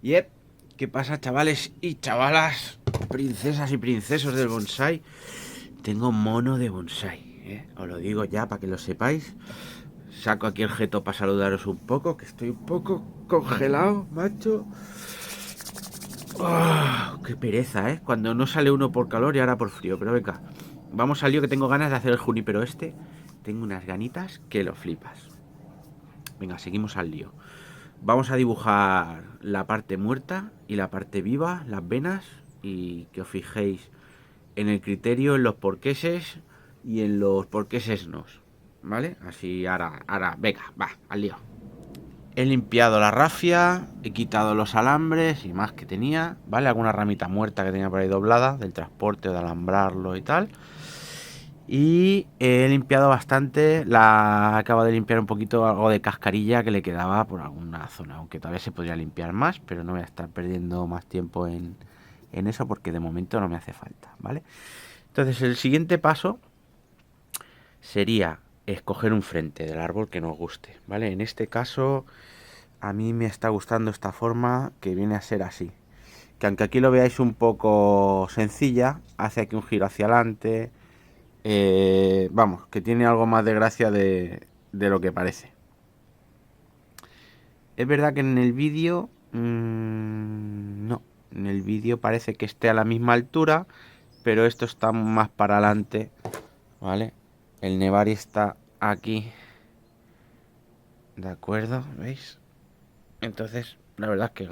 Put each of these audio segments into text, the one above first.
Yep, ¿qué pasa, chavales y chavalas, princesas y princesos del bonsai? Tengo mono de bonsai, os lo digo ya para que lo sepáis. Saco aquí el jeto para saludaros un poco, que estoy un poco congelado, macho. Qué pereza, cuando no sale uno por calor y ahora por frío. Pero venga, vamos al lío, que tengo ganas de hacer el junípero este. Tengo unas ganitas que lo flipas. Venga, seguimos al lío. Vamos a dibujar la parte muerta y la parte viva, las venas, y que os fijéis en el criterio, en los porqueses y en los porqueses nos, ¿vale? Así ahora, venga, va, al lío. He limpiado la rafia, he quitado los alambres y más que tenía, ¿vale? Alguna ramita muerta que tenía por ahí doblada, del transporte o de alambrarlo y tal. Y he limpiado bastante, acabo de limpiar un poquito algo de cascarilla que le quedaba por alguna zona, aunque todavía se podría limpiar más, pero no voy a estar perdiendo más tiempo en eso porque de momento no me hace falta, ¿vale? Entonces el siguiente paso sería escoger un frente del árbol que nos guste, ¿vale? En este caso a mí me está gustando esta forma, que viene a ser así, que aunque aquí lo veáis un poco sencilla, hace aquí un giro hacia adelante. Vamos, que tiene algo más de gracia de lo que parece. Es verdad que en el vídeo no, en el vídeo parece que esté a la misma altura, pero esto está más para adelante, ¿vale? El Nevari está aquí, ¿de acuerdo? ¿Veis? Entonces, la verdad es que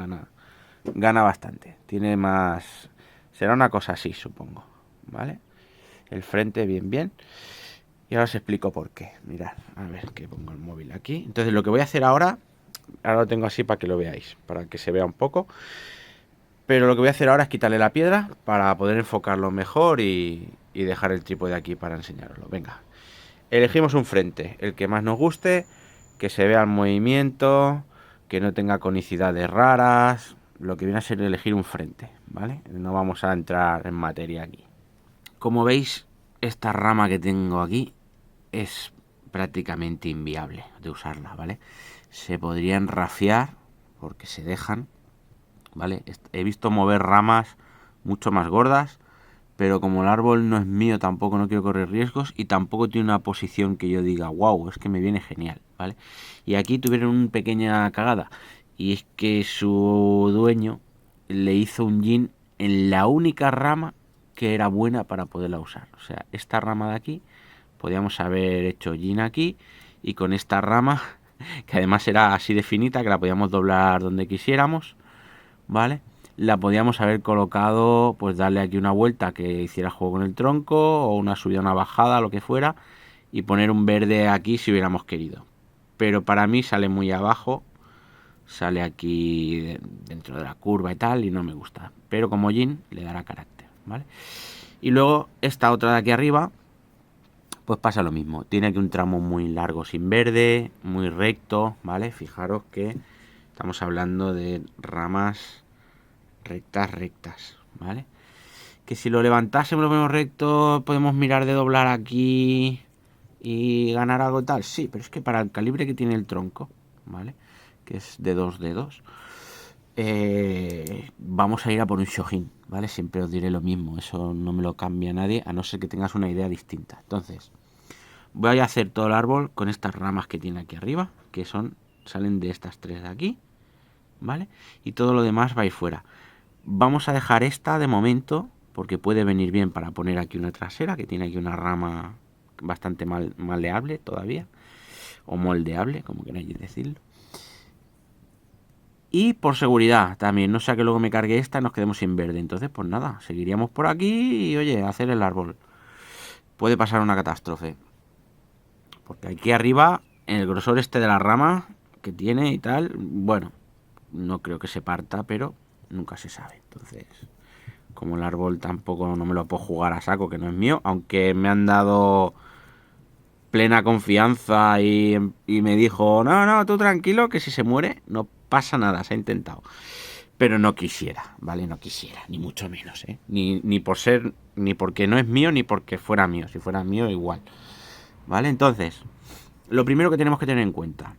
gana bastante. Tiene más... Será una cosa así, supongo, ¿vale? El frente bien. Y ahora os explico por qué. Mirad, a ver, que pongo el móvil aquí. Entonces lo que voy a hacer ahora lo tengo así para que lo veáis, para que se vea un poco. Pero lo que voy a hacer ahora es quitarle la piedra para poder enfocarlo mejor y dejar el trípode aquí para enseñaroslo. Venga, elegimos un frente, el que más nos guste, que se vea el movimiento, que no tenga conicidades raras. Lo que viene a ser elegir un frente, ¿vale? No vamos a entrar en materia aquí. Como veis, esta rama que tengo aquí es prácticamente inviable de usarla, ¿vale? Se podrían rafiar porque se dejan, ¿vale? He visto mover ramas mucho más gordas, pero como el árbol no es mío, tampoco no quiero correr riesgos y tampoco tiene una posición que yo diga, wow, es que me viene genial, ¿vale? Y aquí tuvieron una pequeña cagada, y es que su dueño le hizo un yin en la única rama que era buena para poderla usar. O sea, esta rama de aquí, podíamos haber hecho yin aquí, y con esta rama, que además era así de finita, que la podíamos doblar donde quisiéramos, ¿vale? La podíamos haber colocado, pues darle aquí una vuelta que hiciera juego con el tronco, o una subida, una bajada, lo que fuera, y poner un verde aquí si hubiéramos querido. Pero para mí sale muy abajo, sale aquí dentro de la curva y tal, y no me gusta. Pero como yin le dará carácter, ¿vale? Y luego esta otra de aquí arriba, pues pasa lo mismo. Tiene aquí un tramo muy largo sin verde, muy recto, ¿vale? Fijaros que estamos hablando de ramas rectas, ¿vale? Que si lo levantásemos, lo ponemos recto, podemos mirar de doblar aquí y ganar algo tal. Sí, pero es que para el calibre que tiene el tronco, ¿vale? Que es de 2 dedos, vamos a ir a por un Shohin, ¿vale? Siempre os diré lo mismo, eso no me lo cambia nadie, a no ser que tengas una idea distinta. Entonces, voy a hacer todo el árbol con estas ramas que tiene aquí arriba, que salen de estas 3 de aquí, ¿vale? Y todo lo demás va a ir fuera. Vamos a dejar esta de momento, porque puede venir bien para poner aquí una trasera, que tiene aquí una rama bastante maleable todavía, o moldeable, como queráis decirlo. Y por seguridad también, no sea que luego me cargue esta y nos quedemos sin verde. Entonces, pues nada, seguiríamos por aquí y, oye, hacer el árbol. Puede pasar una catástrofe. Porque aquí arriba, en el grosor este de la rama que tiene y tal, bueno, no creo que se parta, pero nunca se sabe. Entonces, como el árbol tampoco no me lo puedo jugar a saco, que no es mío, aunque me han dado plena confianza y me dijo, no, tú tranquilo, que si se muere no pasa nada, se ha intentado. Pero no quisiera, ¿vale? No quisiera, ni mucho menos, ¿eh? Ni por ser, ni porque no es mío, ni porque fuera mío. Si fuera mío, igual, ¿vale? Entonces, lo primero que tenemos que tener en cuenta,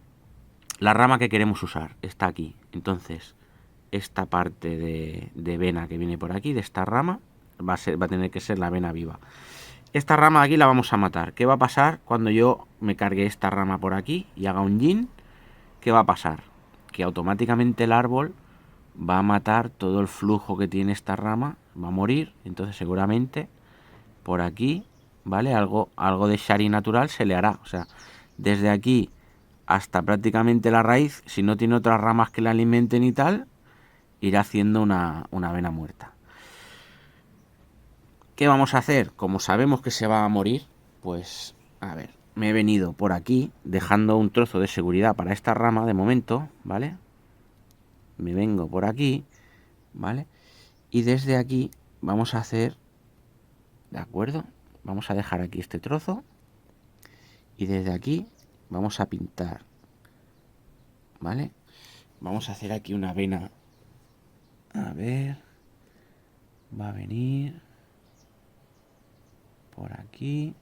la rama que queremos usar está aquí. Entonces, esta parte de vena que viene por aquí, de esta rama, va a tener que ser la vena viva. Esta rama de aquí la vamos a matar. ¿Qué va a pasar cuando yo me cargue esta rama por aquí y haga un yin? ¿Qué va a pasar? Que automáticamente el árbol va a matar todo el flujo que tiene esta rama, va a morir, entonces seguramente por aquí, ¿vale? Algo de Shari natural se le hará. O sea, desde aquí hasta prácticamente la raíz, si no tiene otras ramas que la alimenten y tal, irá haciendo una vena muerta. ¿Qué vamos a hacer? Como sabemos que se va a morir, pues, a ver, me he venido por aquí, dejando un trozo de seguridad para esta rama de momento, ¿vale? Me vengo por aquí, ¿vale? Y desde aquí vamos a hacer, ¿de acuerdo? Vamos a dejar aquí este trozo y desde aquí vamos a pintar, ¿vale? Vamos a hacer aquí una vena. A ver, va a venir por aquí,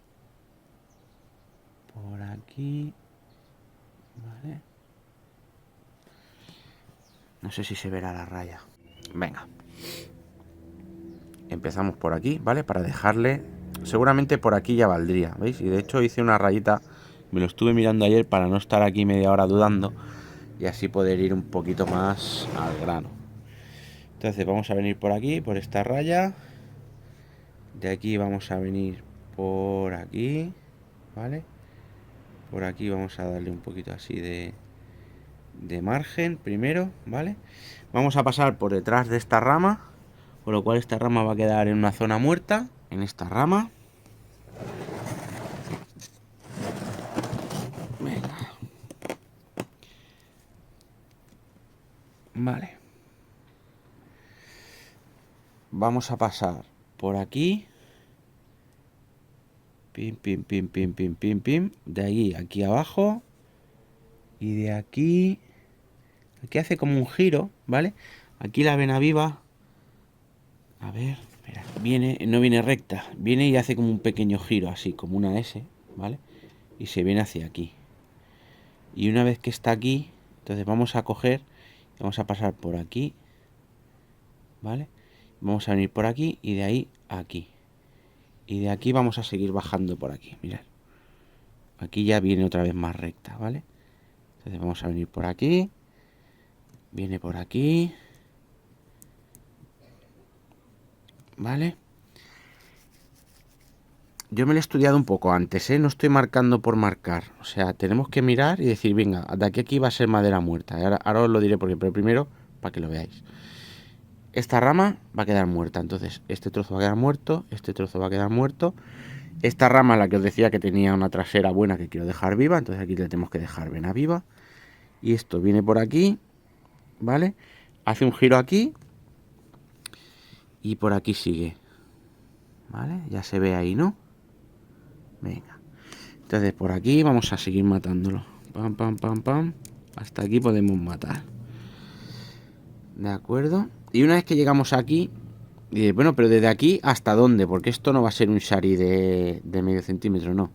¿vale? No sé si se verá la raya. Venga. Empezamos por aquí, ¿vale? Para dejarle... Seguramente por aquí ya valdría, ¿veis? Y de hecho hice una rayita, me lo estuve mirando ayer para no estar aquí media hora dudando y así poder ir un poquito más al grano. Entonces vamos a venir por aquí, por esta raya. De aquí vamos a venir por aquí, ¿vale? Por aquí vamos a darle un poquito así de margen primero, ¿vale? Vamos a pasar por detrás de esta rama, con lo cual esta rama va a quedar en una zona muerta, en esta rama. Venga. Vale. Vamos a pasar por aquí. Pim, pim, pim, pim, pim, pim, pim. De ahí aquí abajo. Y de aquí... Aquí hace como un giro, ¿vale? Aquí la vena viva... A ver, espera. Viene, no viene recta. Viene y hace como un pequeño giro, así, como una S, ¿vale? Y se viene hacia aquí. Y una vez que está aquí, entonces vamos a coger... Vamos a pasar por aquí, ¿vale? Vamos a venir por aquí y de ahí a aquí. Y de aquí vamos a seguir bajando por aquí, mirad. Aquí ya viene otra vez más recta, ¿vale? Entonces vamos a venir por aquí. Viene por aquí. ¿Vale? Yo me lo he estudiado un poco antes, ¿eh? No estoy marcando por marcar. O sea, tenemos que mirar y decir, venga, de aquí va a ser madera muerta. Ahora os lo diré porque, pero primero, para que lo veáis. Esta rama va a quedar muerta, entonces este trozo va a quedar muerto, este trozo va a quedar muerto. Esta rama, la que os decía que tenía una trasera buena que quiero dejar viva, entonces aquí le tenemos que dejar vena viva. Y esto viene por aquí, ¿vale? Hace un giro aquí y por aquí sigue, ¿vale? Ya se ve ahí, ¿no? Venga. Entonces por aquí vamos a seguir matándolo. Pam, pam, pam, pam. Hasta aquí podemos matar. ¿De acuerdo? Y una vez que llegamos aquí... bueno, pero desde aquí hasta dónde, porque esto no va a ser un shari de medio centímetro, no.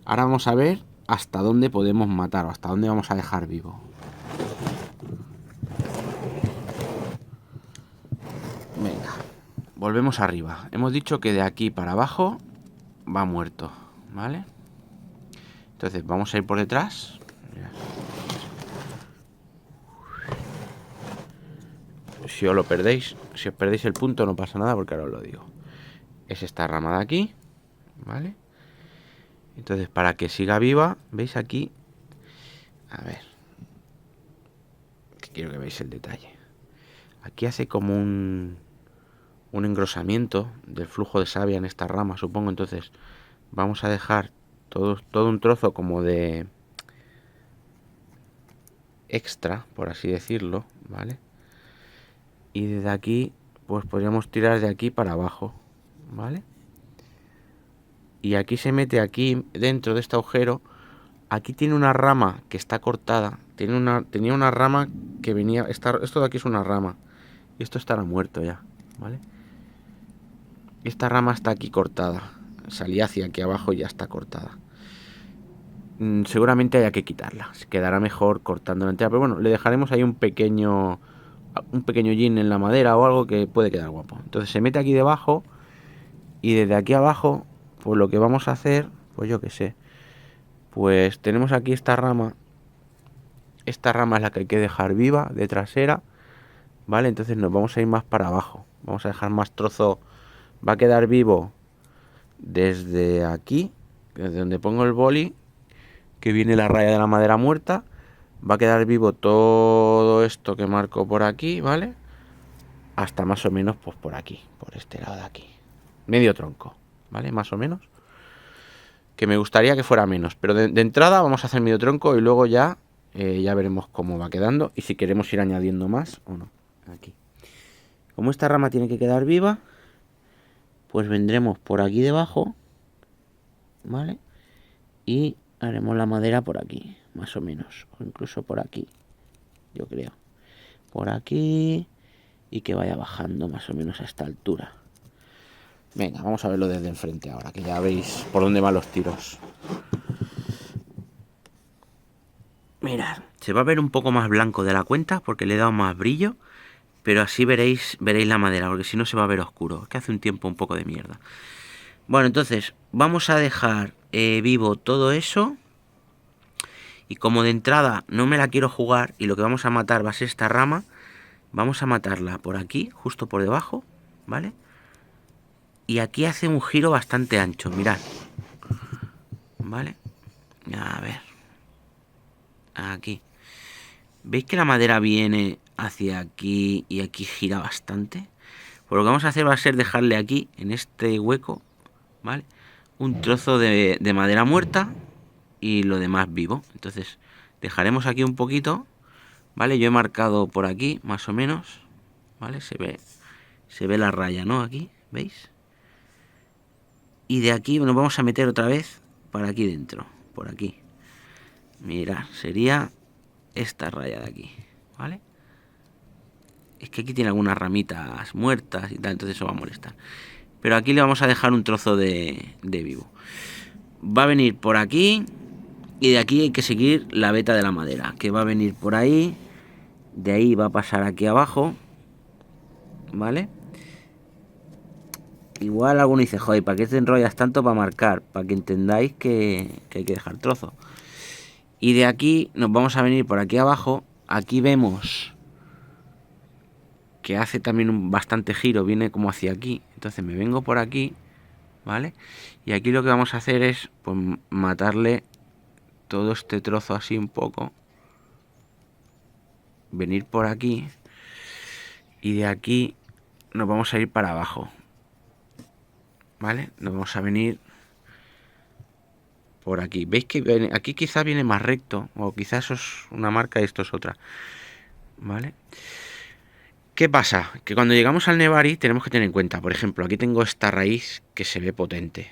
Ahora vamos a ver hasta dónde podemos matar o hasta dónde vamos a dejar vivo. Venga, volvemos arriba. Hemos dicho que de aquí para abajo va muerto, ¿vale? Entonces vamos a ir por detrás. Si os lo perdéis, si os perdéis el punto no pasa nada porque ahora os lo digo. Es esta rama de aquí, ¿vale? Entonces para que siga viva, ¿veis aquí? A ver, que quiero que veáis el detalle. Aquí hace como un engrosamiento del flujo de savia en esta rama, supongo. Entonces vamos a dejar todo un trozo como de extra, por así decirlo, ¿vale? Y desde aquí, pues podríamos tirar de aquí para abajo, ¿vale? Y aquí se mete aquí dentro de este agujero. Aquí tiene una rama que está cortada. Tenía una rama que venía... Esto de aquí es una rama. Y esto estará muerto ya, ¿vale? Esta rama está aquí cortada. Salía hacia aquí abajo y ya está cortada. Seguramente haya que quitarla. Se quedará mejor cortándola entera. Pero bueno, le dejaremos ahí un pequeño un pequeño hollín en la madera o algo que puede quedar guapo. Entonces se mete aquí debajo y desde aquí abajo, pues lo que vamos a hacer, pues yo qué sé, pues tenemos aquí esta rama. Esta rama es la que hay que dejar viva de trasera, ¿vale? Entonces nos vamos a ir más para abajo. Vamos a dejar más trozo. Va a quedar vivo desde aquí, desde donde pongo el boli, que viene la raya de la madera muerta. Va a quedar vivo todo esto que marco por aquí, ¿vale? Hasta más o menos pues por aquí, por este lado de aquí. Medio tronco, ¿vale? Más o menos. Que me gustaría que fuera menos, pero de entrada vamos a hacer medio tronco y luego ya ya veremos cómo va quedando y si queremos ir añadiendo más o no. Aquí. Como esta rama tiene que quedar viva, pues vendremos por aquí debajo, ¿vale? Y haremos la madera por aquí, más o menos, o incluso por aquí, yo creo. Por aquí y que vaya bajando más o menos a esta altura. Venga, vamos a verlo desde el frente ahora, que ya veis por dónde van los tiros. Mirad, se va a ver un poco más blanco de la cuenta porque le he dado más brillo, pero así veréis la madera, porque si no se va a ver oscuro, que hace un tiempo un poco de mierda. Bueno, entonces vamos a dejar vivo todo eso. Y como de entrada no me la quiero jugar y lo que vamos a matar va a ser esta rama, vamos a matarla por aquí, justo por debajo, ¿vale? Y aquí hace un giro bastante ancho, mirad. ¿Vale? A ver. Aquí. ¿Veis que la madera viene hacia aquí y aquí gira bastante? Pues lo que vamos a hacer va a ser dejarle aquí, en este hueco, ¿vale? Un trozo de madera muerta y lo demás vivo. Entonces dejaremos aquí un poquito, ¿vale? Yo he marcado por aquí, más o menos, ¿vale? Se ve la raya, ¿no? Aquí, ¿veis? Y de aquí nos vamos a meter otra vez para aquí dentro, por aquí. Mirad, sería esta raya de aquí, ¿vale? Es que aquí tiene algunas ramitas muertas y tal, entonces eso va a molestar. Pero aquí le vamos a dejar un trozo de vivo. Va a venir por aquí y de aquí hay que seguir la veta de la madera, que va a venir por ahí, de ahí va a pasar aquí abajo, ¿vale? Igual alguno dice, joder, ¿para qué te enrollas tanto para marcar? Para que entendáis que hay que dejar trozo. Y de aquí nos vamos a venir por aquí abajo. Aquí vemos que hace también bastante giro, viene como hacia aquí. Entonces me vengo por aquí, ¿vale? Y aquí lo que vamos a hacer es pues matarle todo este trozo así un poco. Venir por aquí. Y de aquí nos vamos a ir para abajo, ¿vale? Nos vamos a venir por aquí. ¿Veis que viene? Aquí quizá viene más recto, o quizás eso es una marca y esto es otra, ¿vale? ¿Qué pasa? Que cuando llegamos al Nebari tenemos que tener en cuenta, por ejemplo, aquí tengo esta raíz que se ve potente.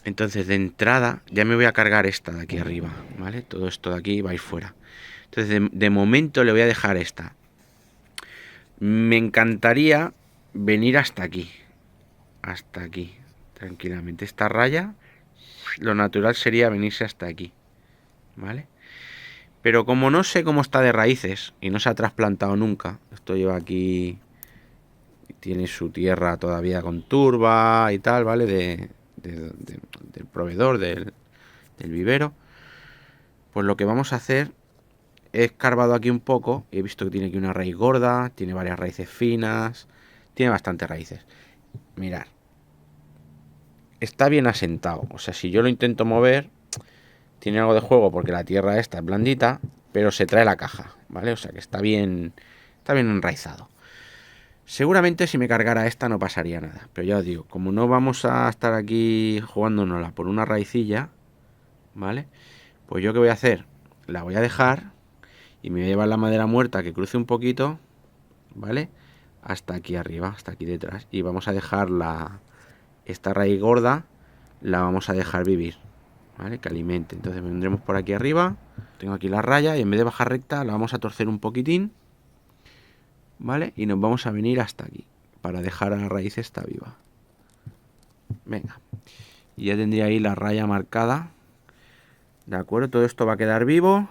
Entonces de entrada ya me voy a cargar esta de aquí arriba, ¿vale? Todo esto de aquí va a ir fuera. Entonces de momento le voy a dejar esta. Me encantaría venir hasta aquí, tranquilamente. Esta raya, lo natural sería venirse hasta aquí, ¿vale? Pero como no sé cómo está de raíces y no se ha trasplantado nunca, esto lleva aquí, tiene su tierra todavía con turba y tal, ¿vale? Del proveedor, del vivero. Pues lo que vamos a hacer, he escarbado aquí un poco y he visto que tiene aquí una raíz gorda, tiene varias raíces finas, tiene bastantes raíces. Mirad, está bien asentado, o sea, si yo lo intento mover, tiene algo de juego porque la tierra esta es blandita, pero se trae la caja, ¿vale? O sea que está bien enraizado. Seguramente si me cargara esta no pasaría nada, pero ya os digo, como no vamos a estar aquí jugándonosla por una raicilla, ¿vale? Pues yo qué voy a hacer, la voy a dejar y me voy a llevar la madera muerta que cruce un poquito, ¿vale? Hasta aquí arriba, hasta aquí detrás, y vamos a dejar esta raíz gorda, la vamos a dejar vivir, ¿vale? Que alimente. Entonces vendremos por aquí arriba, tengo aquí la raya y en vez de bajar recta la vamos a torcer un poquitín, ¿vale? Y nos vamos a venir hasta aquí para dejar a la raíz esta viva. Venga, y ya tendría ahí la raya marcada, ¿de acuerdo? Todo esto va a quedar vivo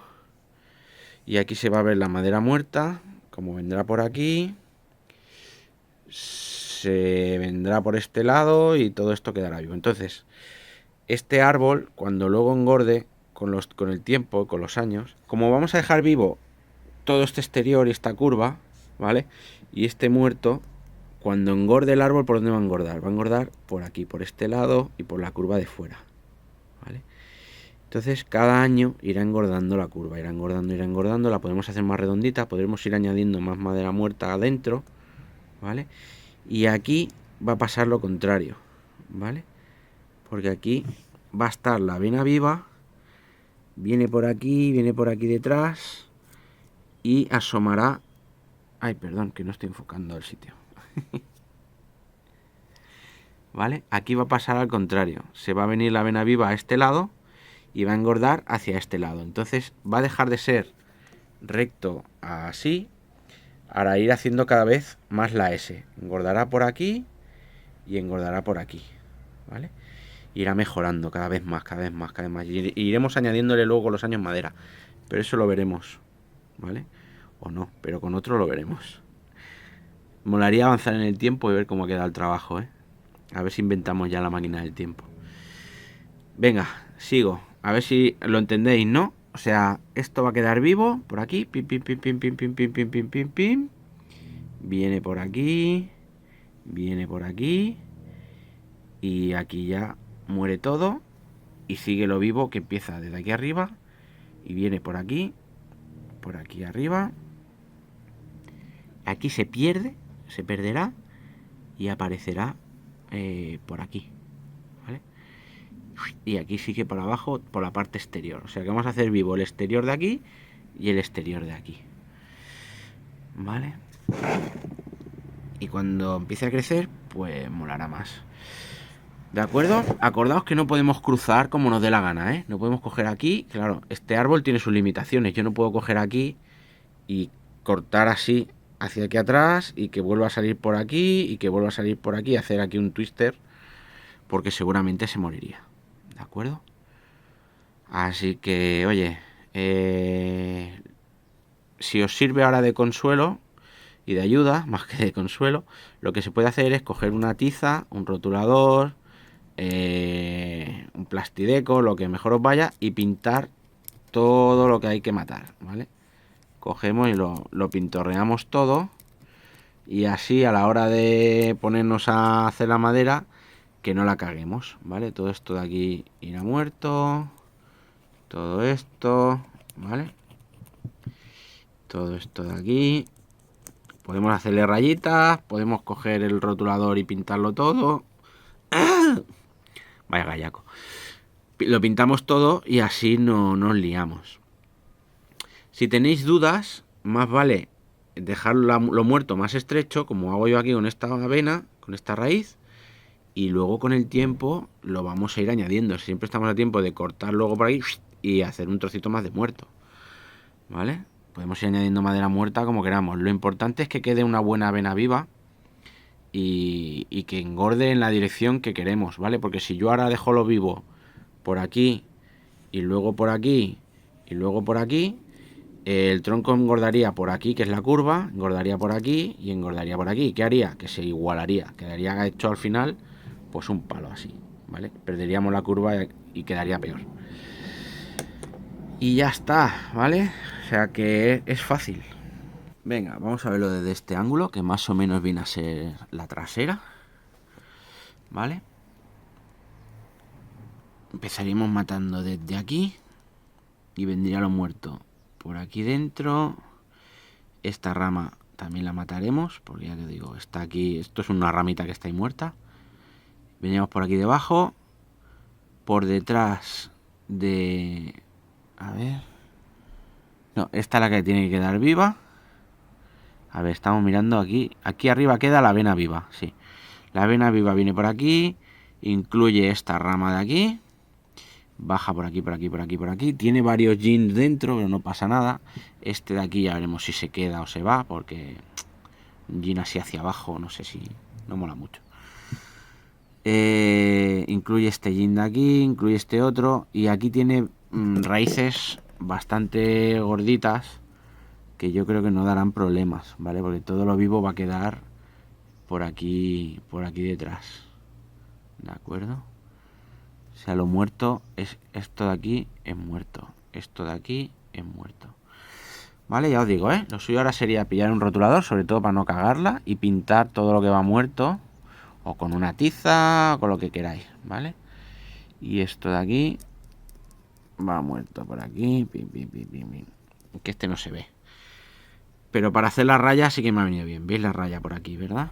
y aquí se va a ver la madera muerta como vendrá por aquí, se vendrá por este lado y todo esto quedará vivo. Entonces, este árbol, cuando luego engorde, con el tiempo, con los años, como vamos a dejar vivo todo este exterior y esta curva, ¿vale? Y este muerto, cuando engorde el árbol, ¿por dónde va a engordar? Va a engordar por aquí, por este lado y por la curva de fuera, ¿vale? Entonces cada año irá engordando la curva, irá engordando, la podemos hacer más redondita, podremos ir añadiendo más madera muerta adentro, ¿vale? Y aquí va a pasar lo contrario, ¿vale? Porque aquí va a estar la avena viva, viene por aquí detrás y asomará... Ay, perdón, que no estoy enfocando el sitio. ¿Vale? Aquí va a pasar al contrario, se va a venir la avena viva a este lado y va a engordar hacia este lado. Entonces va a dejar de ser recto así para ir haciendo cada vez más la S. Engordará por aquí y engordará por aquí, ¿vale? Irá mejorando cada vez más. Y iremos añadiéndole luego con los años madera, pero eso lo veremos, ¿vale? O no, pero con otro lo veremos. Molaría avanzar en el tiempo y ver cómo queda el trabajo, ¿eh? A ver si inventamos ya la máquina del tiempo. Venga, sigo. A ver si lo entendéis, ¿no? O sea, esto va a quedar vivo por aquí. Pim, pim, pim, pim, pim, pim, pim, pim, pim, pim, pim. Viene por aquí. Viene por aquí. Y aquí ya muere todo. Y sigue lo vivo que empieza desde aquí arriba. Y viene por aquí. Por aquí arriba. Aquí se pierde. Se perderá. Y aparecerá por aquí. ¿Vale? Y aquí sigue para abajo por la parte exterior. O sea que vamos a hacer vivo el exterior de aquí y el exterior de aquí. ¿Vale? Y cuando empiece a crecer, pues molará más. ¿De acuerdo? Acordaos que no podemos cruzar como nos dé la gana, ¿eh? No podemos coger aquí. Claro, este árbol tiene sus limitaciones. Yo no puedo coger aquí y cortar así hacia aquí atrás y que vuelva a salir por aquí y que vuelva a salir por aquí y hacer aquí un twister, porque seguramente se moriría. ¿De acuerdo? Así que, oye, si os sirve ahora de consuelo y de ayuda, más que de consuelo, lo que se puede hacer es coger una tiza, un rotulador, un plastideco, lo que mejor os vaya, y pintar todo lo que hay que matar, ¿vale? Cogemos y lo pintorreamos todo, y así a la hora de ponernos a hacer la madera, que no la caguemos, ¿vale? Todo esto de aquí irá muerto, todo esto, ¿vale? Todo esto de aquí. Podemos hacerle rayitas, podemos coger el rotulador y pintarlo todo. Vaya gallaco. Lo pintamos todo y así no nos liamos. Si tenéis dudas, más vale dejar lo muerto más estrecho, como hago yo aquí con esta avena, con esta raíz, y luego con el tiempo lo vamos a ir añadiendo. Siempre estamos a tiempo de cortar luego por ahí y hacer un trocito más de muerto, ¿vale? Podemos ir añadiendo madera muerta como queramos. Lo importante es que quede una buena avena viva y que engorde en la dirección que queremos, ¿vale? Porque si yo ahora dejo lo vivo por aquí y luego por aquí y luego por aquí, el tronco engordaría por aquí, que es la curva, engordaría por aquí y engordaría por aquí. ¿Qué haría? Que se igualaría, quedaría hecho al final pues un palo así, ¿vale? Perderíamos la curva y quedaría peor. Y ya está, ¿vale? O sea que es fácil. Venga, vamos a verlo desde este ángulo, que más o menos viene a ser la trasera, ¿vale? Empezaríamos matando desde aquí y vendría lo muerto por aquí dentro. Esta rama también la mataremos, porque ya te digo, está aquí, esto es una ramita que está ahí muerta. Veníamos por aquí debajo, por detrás de... A ver... No, esta es la que tiene que quedar viva. A ver, estamos mirando aquí. Aquí arriba queda la avena viva, sí. La avena viva viene por aquí, incluye esta rama de aquí, baja por aquí, por aquí, por aquí, por aquí. Tiene varios jeans dentro, pero no pasa nada. Este de aquí ya veremos si se queda o se va, porque un jean así hacia abajo, no sé si... no mola mucho. Incluye este jean de aquí, incluye este otro, y aquí tiene raíces bastante gorditas que yo creo que no darán problemas, ¿vale? Porque todo lo vivo va a quedar por aquí detrás, ¿de acuerdo? O sea, lo muerto es esto de aquí, es muerto. Esto de aquí es muerto. Vale, ya os digo, lo suyo ahora sería pillar un rotulador, sobre todo para no cagarla, y pintar todo lo que va muerto, o con una tiza, o con lo que queráis, ¿vale? Y esto de aquí va muerto por aquí, pim, pim, pim, pim, pim. Que este no se ve. Pero para hacer la raya sí que me ha venido bien. ¿Veis la raya por aquí, verdad?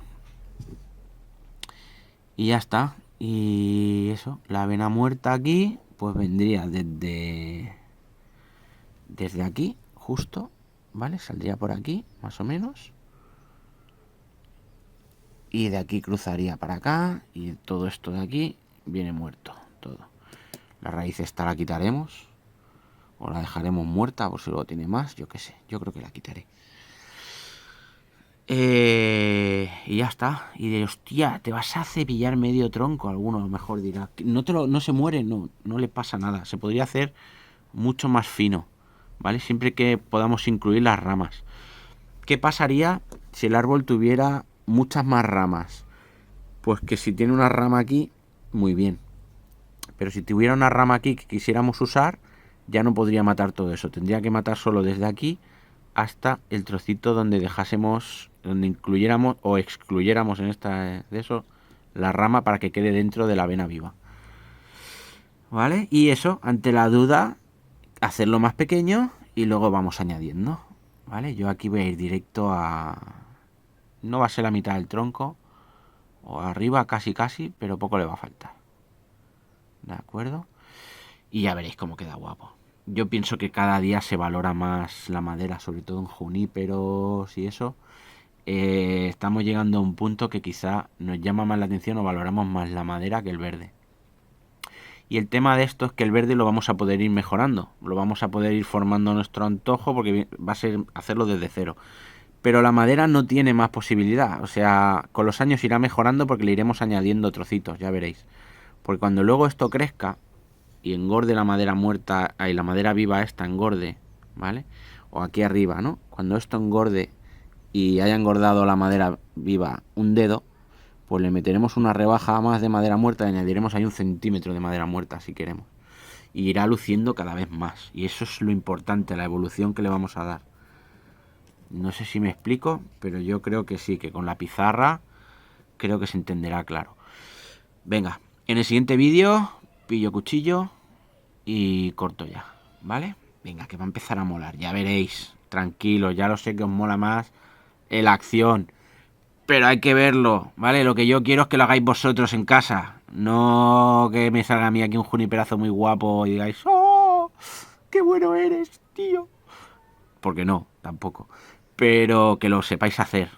Y ya está. Y eso, la avena muerta aquí, pues vendría desde aquí, justo, ¿vale? Saldría por aquí, más o menos. Y de aquí cruzaría para acá. Y todo esto de aquí viene muerto, todo. La raíz esta la quitaremos. O la dejaremos muerta, por si luego tiene más, yo qué sé. Yo creo que la quitaré. Y ya está. Y de hostia, te vas a cepillar medio tronco. Alguno a lo mejor dirá. No se muere, no le pasa nada. Se podría hacer mucho más fino, ¿vale? Siempre que podamos incluir las ramas. ¿Qué pasaría si el árbol tuviera muchas más ramas? Pues que si tiene una rama aquí, muy bien. Pero si tuviera una rama aquí que quisiéramos usar, ya no podría matar todo eso. Tendría que matar solo desde aquí hasta el trocito donde dejásemos, donde incluyéramos o excluyéramos en esta de eso la rama para que quede dentro de la avena viva. ¿Vale? Y eso, ante la duda, hacerlo más pequeño y luego vamos añadiendo. ¿Vale? Yo aquí voy a ir directo a... No va a ser la mitad del tronco, o arriba casi, pero poco le va a faltar. ¿De acuerdo? Y ya veréis cómo queda guapo. Yo pienso que cada día se valora más la madera, sobre todo en juníperos y eso. Estamos llegando a un punto que quizá nos llama más la atención o valoramos más la madera que el verde. Y el tema de esto es que el verde lo vamos a poder ir mejorando, lo vamos a poder ir formando a nuestro antojo porque va a ser hacerlo desde cero. Pero la madera no tiene más posibilidad, o sea, con los años irá mejorando porque le iremos añadiendo trocitos, ya veréis. Porque cuando luego esto crezca y engorde la madera muerta y la madera viva esta engorde, ¿vale? O aquí arriba, ¿no? Cuando esto engorde y haya engordado la madera viva un dedo, pues le meteremos una rebaja más de madera muerta y añadiremos ahí 1 centímetro de madera muerta si queremos. Y irá luciendo cada vez más. Y eso es lo importante, la evolución que le vamos a dar. No sé si me explico, pero yo creo que sí, que con la pizarra creo que se entenderá claro. Venga, en el siguiente vídeo pillo cuchillo y corto ya, ¿vale? Venga, que va a empezar a molar, ya veréis. Tranquilos, ya lo sé que os mola más la acción, pero hay que verlo, ¿vale? Lo que yo quiero es que lo hagáis vosotros en casa. No que me salga a mí aquí un juniperazo muy guapo y digáis, ¡oh! ¡Qué bueno eres, tío! Porque no, tampoco. Pero que lo sepáis hacer.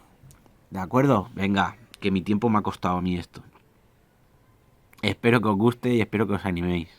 ¿De acuerdo? Venga, que mi tiempo me ha costado a mí esto. Espero que os guste y espero que os animéis.